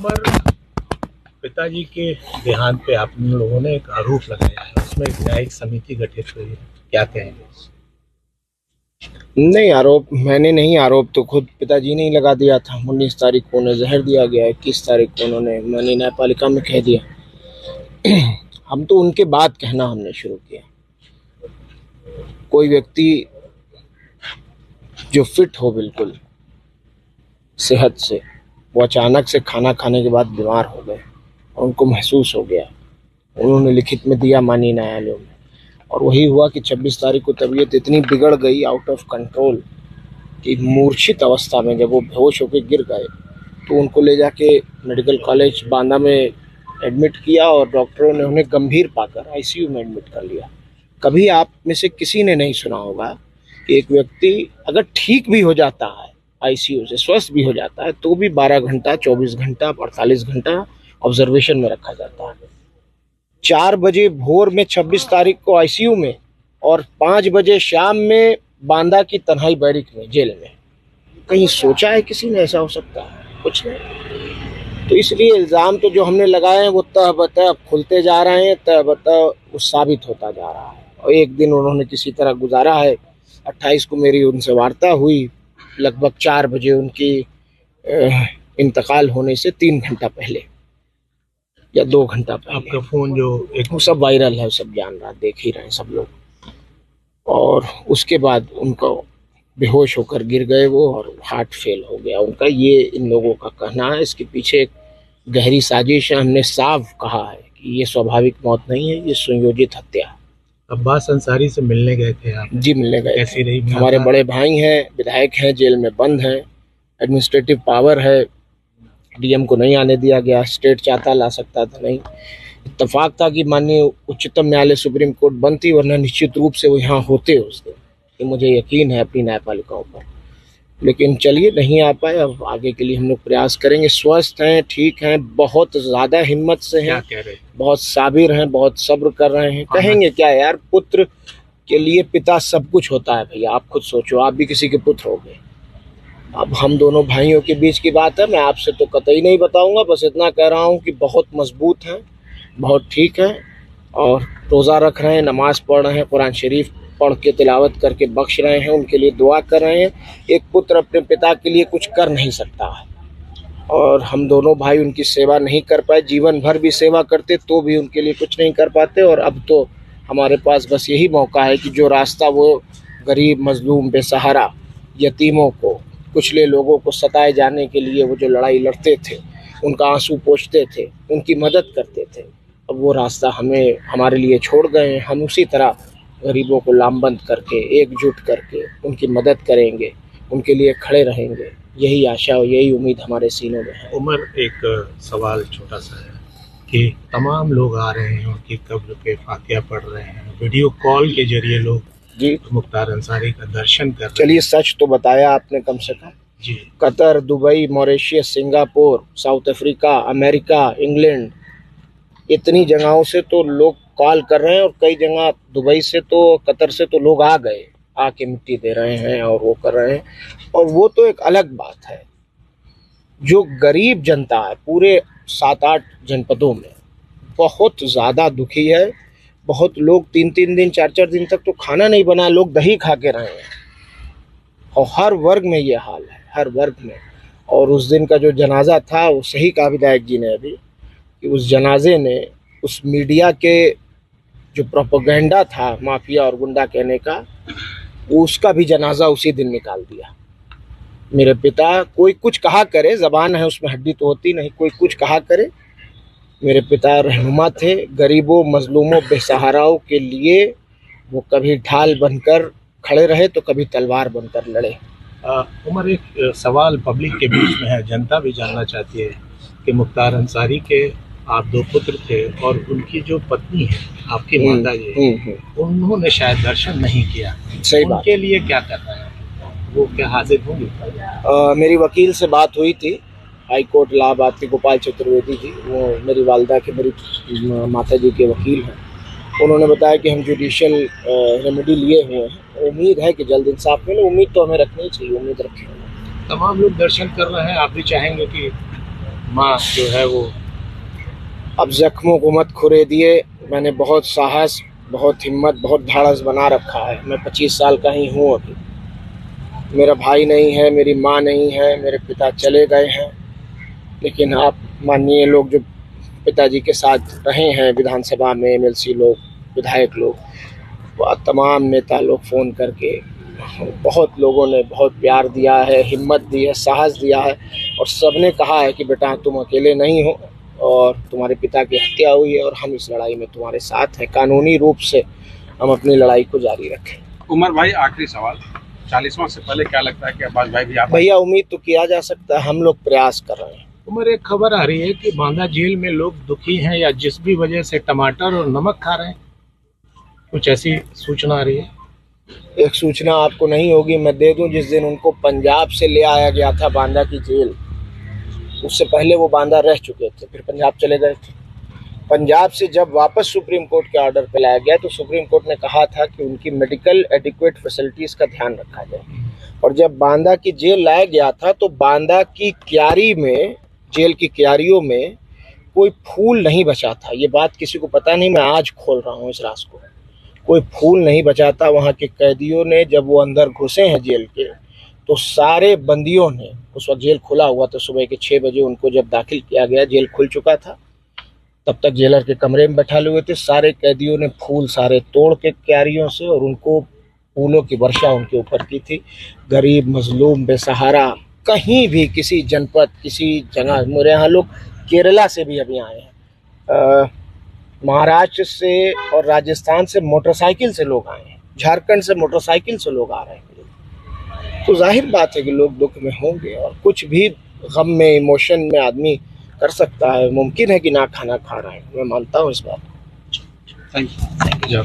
उमर, पिताजी के देहांत पे आप लोगों ने एक आरोप लगाया है, उसमें एक न्यायिक समिति गठित हुई है, क्या कहेंगे? नहीं, आरोप मैंने नहीं, आरोप तो खुद पिताजी ने ही लगा दिया था। 19 तारीख को उन्हें जहर दिया गया, 21 तारीख को उन्होंने मनी न्यायपालिका में कह दिया। हम तो उनके बाद कहना हमने शुरू किया। कोई व्यक्ति जो फिट हो बिल्कुल सेहत से, वो अचानक से खाना खाने के बाद बीमार हो गए और उनको महसूस हो गया, उन्होंने लिखित में दिया माननीय न्यायालय में, और वही हुआ कि 26 तारीख को तबीयत इतनी बिगड़ गई, आउट ऑफ कंट्रोल, कि मूर्छित अवस्था में जब वो बेहोश होकर गिर गए तो उनको ले जाके मेडिकल कॉलेज बांदा में एडमिट किया और डॉक्टरों ने उन्हें गंभीर पाकर आईसीयू में एडमिट कर लिया। कभी आप में से किसी ने नहीं सुना होगा कि एक व्यक्ति अगर ठीक भी हो जाता है, आईसीयू से स्वस्थ भी हो जाता है, तो भी 12 घंटा, 24 घंटा, 48 घंटा ऑब्जर्वेशन में रखा जाता है। 4 बजे भोर में 26 तारीख को आईसीयू में और 5 बजे शाम में बांदा की तन्हाई बैरिक में, जेल में। कहीं सोचा है किसी ने ऐसा हो सकता है? कुछ नहीं। तो इसलिए इल्ज़ाम तो जो हमने लगाए हैं वो तह बतह खुलते जा रहे हैं, तह बतह वो साबित होता जा रहा है। और एक दिन उन्होंने किसी तरह गुजारा है। 28 को मेरी उनसे वार्ता हुई, लगभग 4 बजे उनकी इंतकाल होने से 3 घंटा पहले या 2 घंटा पहले। आपका फोन जो एक वो सब वायरल है, सब जान रहा, देख ही रहे हैं सब लोग। और उसके बाद उनको बेहोश होकर गिर गए वो, और हार्ट फेल हो गया उनका, ये इन लोगों का कहना है। इसके पीछे एक गहरी साजिश है। हमने साफ कहा है कि ये स्वाभाविक मौत नहीं है, ये सुनियोजित हत्या है। अब्बास अंसारी से मिलने गए थे आप? जी, मिलने गए। कैसी रही? हमारे बड़े भाई हैं, विधायक हैं, जेल में बंद हैं, एडमिनिस्ट्रेटिव पावर है, डीएम को नहीं आने दिया गया, स्टेट चाहता ला सकता था, नहीं। इत्तेफाक था कि माननीय उच्चतम न्यायालय सुप्रीम कोर्ट बंद थी, वरना निश्चित रूप से वो यहाँ होते उस दिन, कि मुझे यकीन है अपनी न्यायपालिकाओं पर। लेकिन चलिए, नहीं आ पाए। अब आगे के लिए हम लोग प्रयास करेंगे। स्वस्थ हैं, ठीक हैं, बहुत ज़्यादा हिम्मत से हैं, बहुत साबिर हैं, बहुत सब्र कर रहे हैं। कहेंगे क्या यार, पुत्र के लिए पिता सब कुछ होता है भैया। आप खुद सोचो, आप भी किसी के पुत्र हो गए। अब हम दोनों भाइयों के बीच की बात है, मैं आपसे तो कतई नहीं बताऊंगा, बस इतना कह रहा हूँ कि बहुत मजबूत हैं, बहुत ठीक हैं, और रोज़ा रख रहे हैं, नमाज पढ़ रहे हैं, कुरान शरीफ पढ़ के तिलावत करके बख्श रहे हैं, उनके लिए दुआ कर रहे हैं। एक पुत्र अपने पिता के लिए कुछ कर नहीं सकता है, और हम दोनों भाई उनकी सेवा नहीं कर पाए। जीवन भर भी सेवा करते तो भी उनके लिए कुछ नहीं कर पाते। और अब तो हमारे पास बस यही मौका है कि जो रास्ता वो गरीब, मजलूम, बेसहारा, यतीमों को, कुचले लोगों को सताए जाने के लिए वो जो लड़ाई लड़ते थे, उनका आंसू पोंछते थे, उनकी मदद करते थे, अब वो रास्ता हमें हमारे लिए छोड़ गए हैं। हम उसी तरह गरीबों को लामबंद करके, एकजुट करके उनकी मदद करेंगे, उनके लिए खड़े रहेंगे। यही आशा और यही उम्मीद हमारे सीनों में है। उमर, एक सवाल छोटा सा है कि तमाम लोग आ रहे हैं, उनकी कब्र पे फातिहा पढ़ रहे हैं, वीडियो कॉल के जरिए लोग जी मुख्तार अंसारी का दर्शन कर रहे हैं। चलिए, सच तो बताया आपने कम से कम। जी, Qatar, Dubai, Mauritius, Singapore, South Africa, America, England, इतनी जगहों से तो लोग कॉल कर रहे हैं, और कई जगह दुबई से तो, कतर से तो लोग आ गए, आके मिट्टी दे रहे हैं और वो कर रहे हैं। और वो तो एक अलग बात है। जो गरीब जनता है पूरे 7-8 जनपदों में, बहुत ज़्यादा दुखी है। बहुत लोग 3-3 दिन, 4-4 दिन तक तो खाना नहीं बना, लोग दही खा के रहे हैं। और हर वर्ग में ये हाल है, हर वर्ग में। और उस दिन का जो जनाजा था, वो सही कहा विधायक जी ने अभी, कि उस जनाजे ने उस मीडिया के जो प्रोपेगेंडा था माफिया और गुंडा कहने का, उसका भी जनाजा उसी दिन निकाल दिया। मेरे पिता, कोई कुछ कहा करे, ज़बान है उसमें हड्डी तो होती नहीं, कोई कुछ कहा करे, मेरे पिता रहनुमा थे। गरीबों, मजलूमों, बेसहाराओं के लिए वो कभी ढाल बनकर खड़े रहे तो कभी तलवार बनकर लड़े। उमर, एक सवाल पब्लिक के बीच में है, जनता भी जानना चाहती है कि मुख्तार अंसारी के आप 2 पुत्र थे, और उनकी जो पत्नी है, आपकी माता जी, उन्होंने शायद दर्शन नहीं किया। सही बात। उनके लिए क्या करना है, वो क्या हाजिर होंगे? मेरी वकील से बात हुई थी, हाई कोर्ट इलाहाबाद की गोपाल चतुर्वेदी जी, वो मेरी वालदा के, मेरी माता जी के वकील हैं। उन्होंने बताया कि हम जुडिशियल रेमेडी लिए हुए हैं, उम्मीद है कि जल्द इंसाफ मिले। उम्मीद तो हमें रखनी चाहिए, उम्मीद रखें। तमाम लोग दर्शन कर रहे हैं, आप भी चाहेंगे कि माँ जो है वो। अब जख्मों को मत खुरेदिए। मैंने बहुत साहस, बहुत हिम्मत, बहुत धाड़स बना रखा है। मैं 25 साल का ही हूँ अभी। मेरा भाई नहीं है, मेरी माँ नहीं है, मेरे पिता चले गए हैं। लेकिन आप माननीय लोग जो पिताजी के साथ रहे हैं विधानसभा में, एमएलसी लोग, विधायक लोग, वो तमाम नेता लोग फ़ोन करके, बहुत लोगों ने बहुत प्यार दिया है, हिम्मत दी है, साहस दिया है, और सबने कहा है कि बेटा तुम अकेले नहीं हो और तुम्हारे पिता की हत्या हुई है और हम इस लड़ाई में तुम्हारे साथ हैं। कानूनी रूप से हम अपनी लड़ाई को जारी रखें। उमर भाई, आखिरी सवाल, 40वां से पहले क्या लगता है कि अब्बास भाई भी आप? भैया उम्मीद तो किया जा सकता है, हम लोग प्रयास कर रहे हैं। उमर, एक खबर आ रही है कि बांदा जेल में लोग दुखी हैं या जिस भी वजह से टमाटर और नमक खा रहे हैं, कुछ ऐसी सूचना आ रही है? एक सूचना आपको नहीं होगी, मैं दे दूं। जिस दिन उनको पंजाब से ले आया गया था बांदा की जेल, उससे पहले वो बांदा रह चुके थे, फिर पंजाब चले गए थे। पंजाब से जब वापस सुप्रीम कोर्ट के ऑर्डर पे लाया गया तो सुप्रीम कोर्ट ने कहा था कि उनकी मेडिकल एडिक्वेट फैसिलिटीज़ का ध्यान रखा जाए। और जब बांदा की जेल लाया गया था तो बांदा की क्यारी में, जेल की क्यारियों में कोई फूल नहीं बचा था। ये बात किसी को पता नहीं, मैं आज खोल रहा हूँ इस राज को। कोई फूल नहीं बचा था। वहाँ के कैदियों ने, जब वो अंदर घुसे हैं जेल के, तो सारे बंदियों ने, उस वक्त जेल खुला हुआ था, सुबह के 6 बजे उनको जब दाखिल किया गया, जेल खुल चुका था, तब तक जेलर के कमरे में बैठा हुए थे। सारे कैदियों ने फूल सारे तोड़ के क्यारियों से, और उनको फूलों की वर्षा उनके ऊपर की थी। गरीब, मजलूम, बेसहारा, कहीं भी किसी जनपद, किसी जगह, मेरे यहाँ लोग केरला से भी अभी आए हैं, महाराष्ट्र से और राजस्थान से मोटरसाइकिल से लोग आए हैं, झारखंड से मोटरसाइकिल से लोग आ रहे हैं। तो जाहिर बात है कि लोग दुख में होंगे, और कुछ भी गम में, इमोशन में आदमी कर सकता है। मुमकिन है कि ना खाना खा रहे हैं, मैं मानता हूँ इस बात को। Thank you.